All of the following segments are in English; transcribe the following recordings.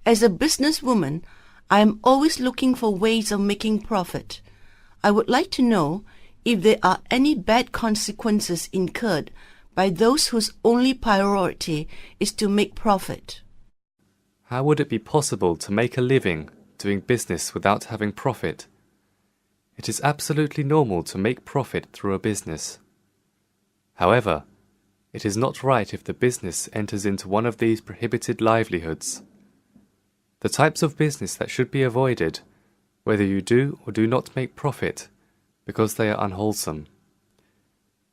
As a businesswoman, I am always looking for ways of making profit. I would like to know if there are any bad consequences incurred by those whose only priority is to make profit. How would it be possible to make a living doing business without having profit? It is absolutely normal to make profit through a business. However, it is not right if the business enters into one of these prohibited livelihoods. The types of business that should be avoided, whether you do or do not make profit, because they are unwholesome.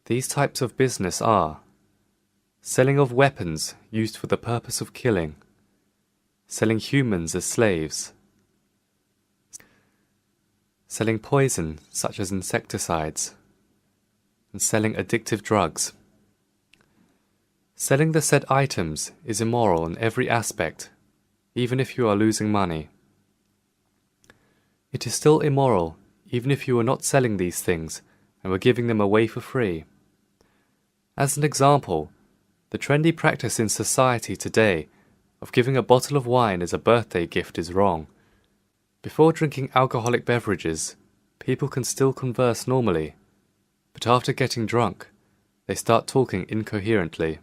These types of business are selling of weapons used for the purpose of killing, selling humans as slaves, selling poison such as insecticides, and selling addictive drugs. Selling the said items is immoral in every aspect, even if you are losing money. It is still immoral even if you were not selling these things and were giving them away for free. As an example, the trendy practice in society today of giving a bottle of wine as a birthday gift is wrong. Before drinking alcoholic beverages, people can still converse normally, but after getting drunk, they start talking incoherently.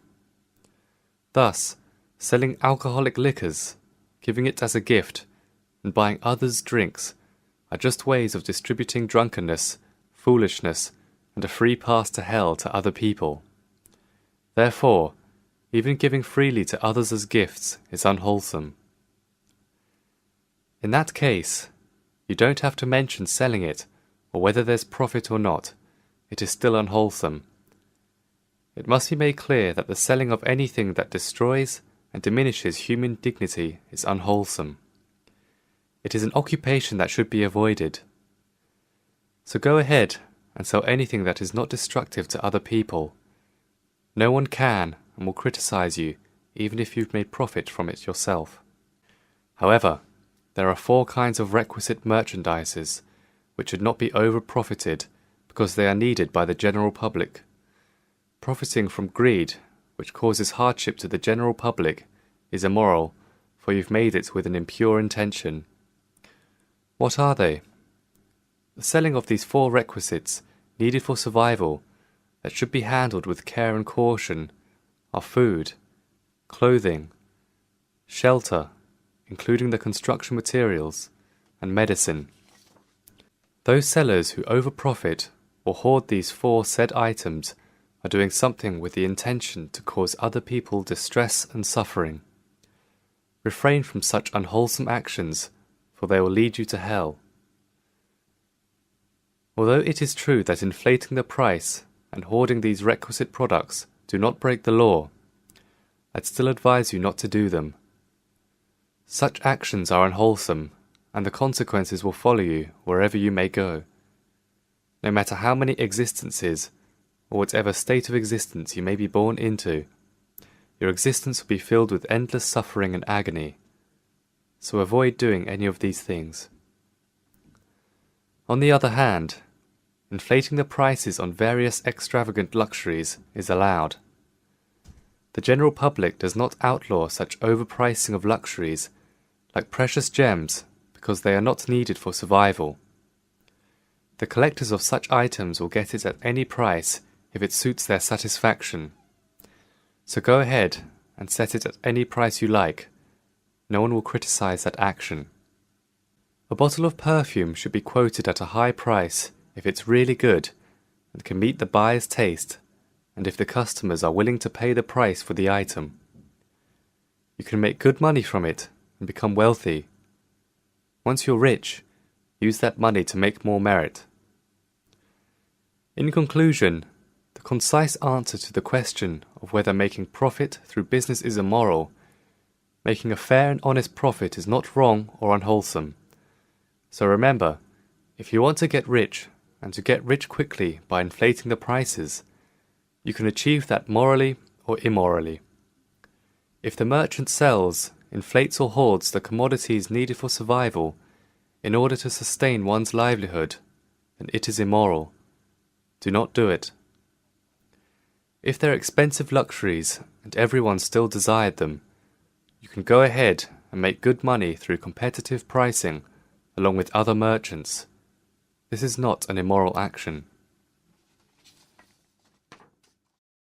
Thus, selling alcoholic liquors, giving it as a gift, and buying others' drinks are just ways of distributing drunkenness, foolishness, and a free pass to hell to other people. Therefore, even giving freely to others as gifts is unwholesome. In that case, you don't have to mention selling it, or whether there's profit or not. It is still unwholesome. It must be made clear that the selling of anything that destroys and diminishes human dignity is unwholesome. It is an occupation that should be avoided. So go ahead and sell anything that is not destructive to other people. No one can and will criticize you, even if you've made profit from it yourself. However, there are 4 kinds of requisite merchandises which should not be over-profited because they are needed by the general public. Profiting from greed, which causes hardship to the general public, is immoral, for you've made it with an impure intention. What are they? The selling of these 4 requisites needed for survival that should be handled with care and caution are food, clothing, shelter, including the construction materials, and medicine. Those sellers who over-profit or hoard these 4 said items are doing something with the intention to cause other people distress and suffering. Refrain from such unwholesome actions, for they will lead you to hell. Although it is true that inflating the price and hoarding these requisite products do not break the law, I'd still advise you not to do them. Such actions are unwholesome, and the consequences will follow you wherever you may go. No matter how many existences, or whatever state of existence you may be born into, your existence will be filled with endless suffering and agony. So avoid doing any of these things. On the other hand, inflating the prices on various extravagant luxuries is allowed. The general public does not outlaw such overpricing of luxuries, like precious gems, because they are not needed for survival. The collectors of such items will get it at any price if it suits their satisfaction. So go ahead and set it at any price you like. No one will criticize that action. A bottle of perfume should be quoted at a high price if it's really good and can meet the buyer's taste, and if the customers are willing to pay the price for the item. You can make good money from it and become wealthy. Once you're rich, use that money to make more merit. In conclusion, the concise answer to the question of whether making profit through business is immoral, making a fair and honest profit is not wrong or unwholesome. So remember, if you want to get rich, and to get rich quickly by inflating the prices, you can achieve that morally or immorally. If the merchant sells, inflates or hoards the commodities needed for survival in order to sustain one's livelihood, then it is immoral. Do not do it. If they're expensive luxuries and everyone still desired them, you can go ahead and make good money through competitive pricing along with other merchants. This is not an immoral action.